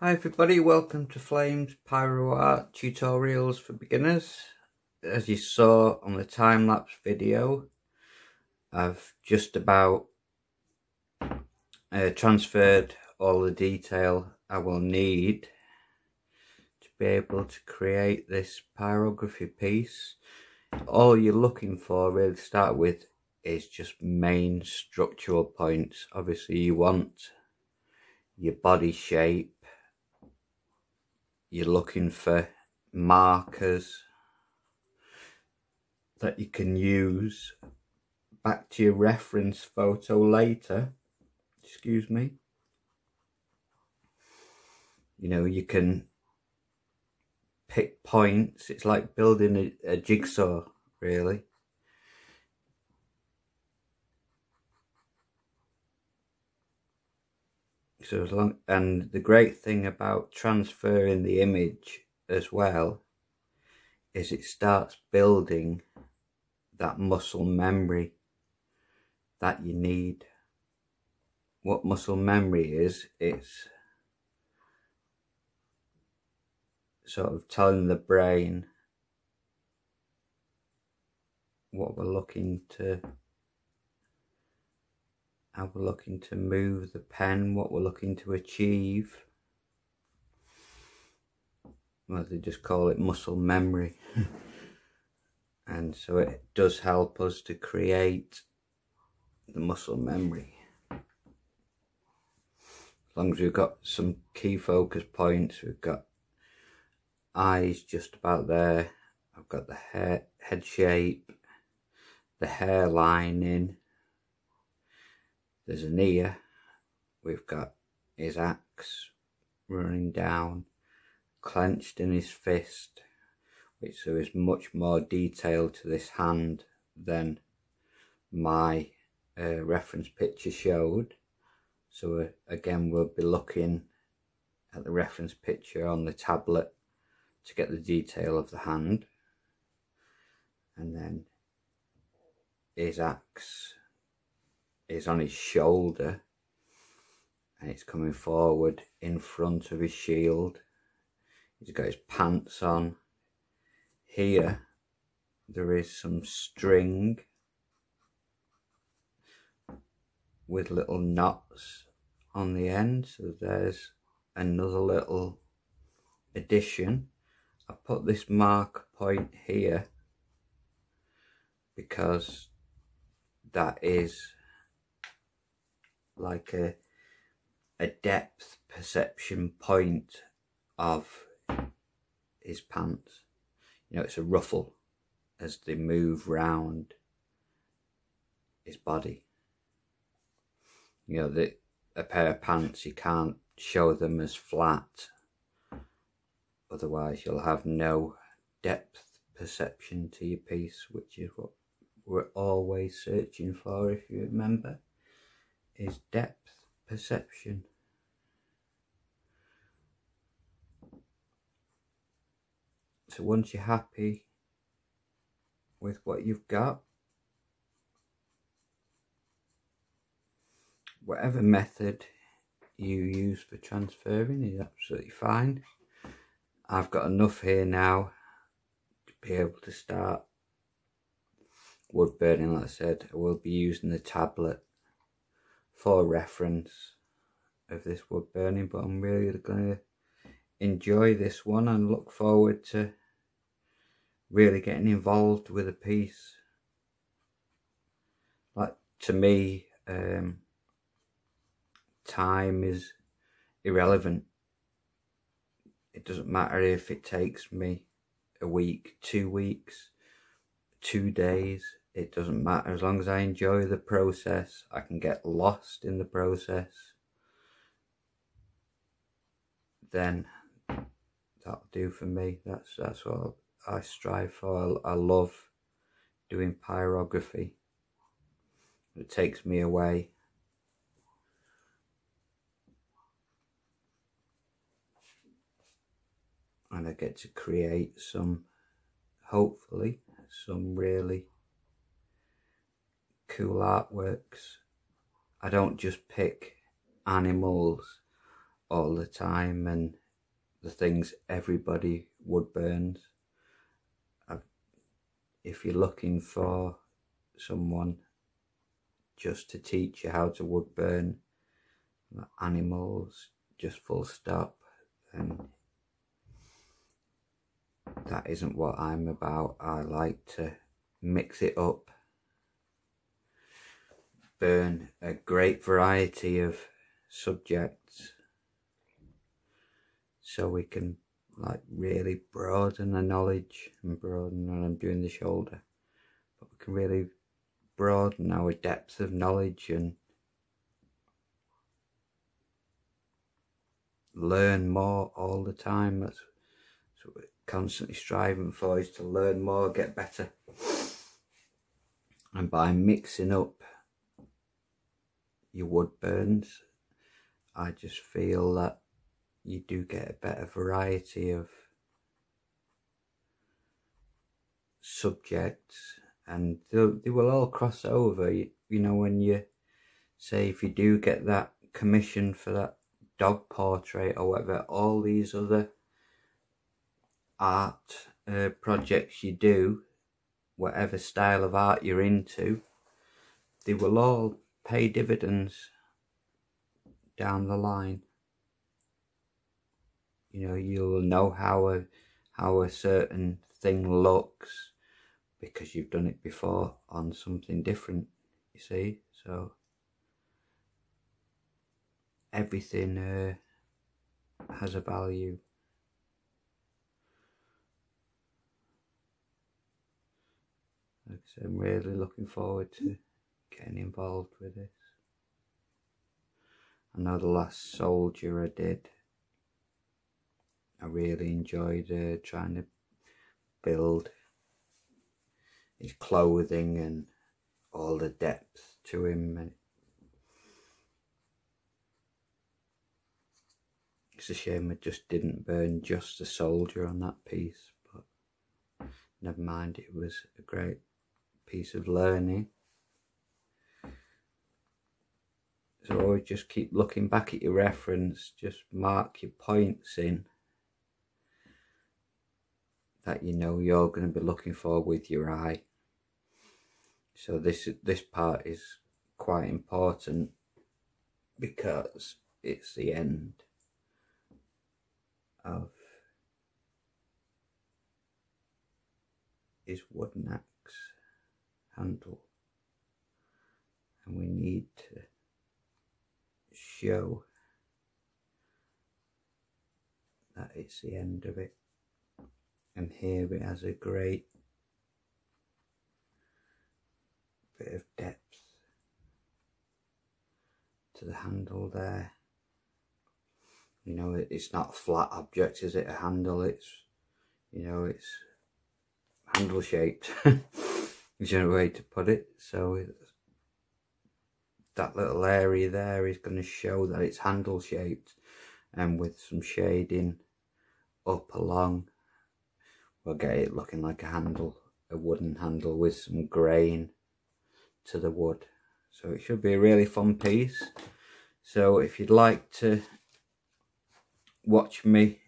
Hi everybody, welcome to Flame's Pyro Art Tutorials for Beginners. As you saw on the time-lapse video, I've just about transferred all the detail I will need to be able to create this pyrography piece. All you're looking for really to start with is just main structural points. Obviously you want your body shape. You're looking for markers that you can use back to your reference photo later. Excuse me. You know, you can pick points. It's like building a jigsaw, really. So as long, and the great thing about transferring the image as well is it starts building that muscle memory that you need. What muscle memory is, it's sort of telling the brain what we're looking to, how we're looking to move the pen, what we're looking to achieve. Well, they just call it muscle memory. And so it does help us to create the muscle memory. As long as we've got some key focus points, we've got eyes just about there. I've got the head shape, the hairline. There's an ear. We've got his axe running down, clenched in his fist, which there is much more detail to this hand than my reference picture showed. So again, we'll be looking at the reference picture on the tablet to get the detail of the hand. And then his axe is on his shoulder and it's coming forward in front of his shield. He's got his pants on. Here there is some string with little knots on the end, so there's another little addition. I put this mark point here because that is like a depth perception point of his pants. You know, it's a ruffle as they move round his body. You know, a pair of pants, you can't show them as flat, otherwise you'll have no depth perception to your piece, which is what we're always searching for, if you remember, is depth perception. So once you're happy with what you've got, whatever method you use for transferring is absolutely fine. I've got enough here now to be able to start wood burning. Like I said, I will be using the tablet for reference of this wood burning, but I'm really going to enjoy this one and look forward to really getting involved with a piece. Like, to me, time is irrelevant. It doesn't matter if it takes me a week, 2 weeks, 2 days. It doesn't matter, as long as I enjoy the process. I can get lost in the process, then that'll do for me. That's what I strive for. I love doing pyrography. It takes me away. And I get to create some, hopefully, some really cool artworks. I don't just pick animals. all the time, and the things everybody wood burns. If you're looking for someone just to teach you how to wood burn animals, just full stop, then that isn't what I'm about. I like to mix it up, burn a great variety of subjects, so we can like really broaden the knowledge, and broaden when I'm doing the shoulder, but we can really broaden our depth of knowledge and learn more all the time. That's what we're constantly striving for, is to learn more, get better. And by mixing up your wood burns, I just feel that you do get a better variety of subjects, and they will all cross over. You know, when you say, if you do get that commission for that dog portrait or whatever, all these other art projects you do, whatever style of art you're into, they will all pay dividends down the line. You know, you'll know how a certain thing looks because you've done it before on something different, you see. So everything has a value. Like I said, I'm really looking forward to getting involved with this. I know the last soldier I did, I really enjoyed trying to build his clothing and all the depth to him. And it's a shame I just didn't burn just the soldier on that piece, but never mind, it was a great piece of learning. So always just keep looking back at your reference, just mark your points in that you know you're going to be looking for with your eye. So this part is quite important because it's the end of his wooden axe handle, and we need to show that it's the end of it. And here it has a great bit of depth to the handle there. You know, it's not a flat object, is it? A handle, it's, you know, it's handle shaped. Is a way to put it. So that little area there is going to show that it's handle shaped, and with some shading up along, we'll get it looking like a handle, a wooden handle with some grain to the wood. So it should be a really fun piece. So if you'd like to watch me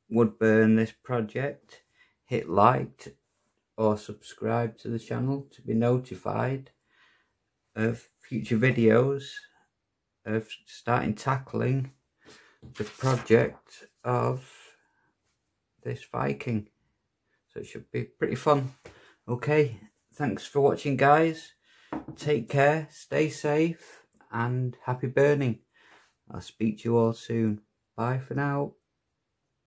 wood burn this project, hit like or subscribe to the channel to be notified of future videos of starting tackling the project of this Viking. So it should be pretty fun. Okay, thanks for watching, guys. Take care, stay safe, and happy burning. I'll speak to you all soon. Bye for now.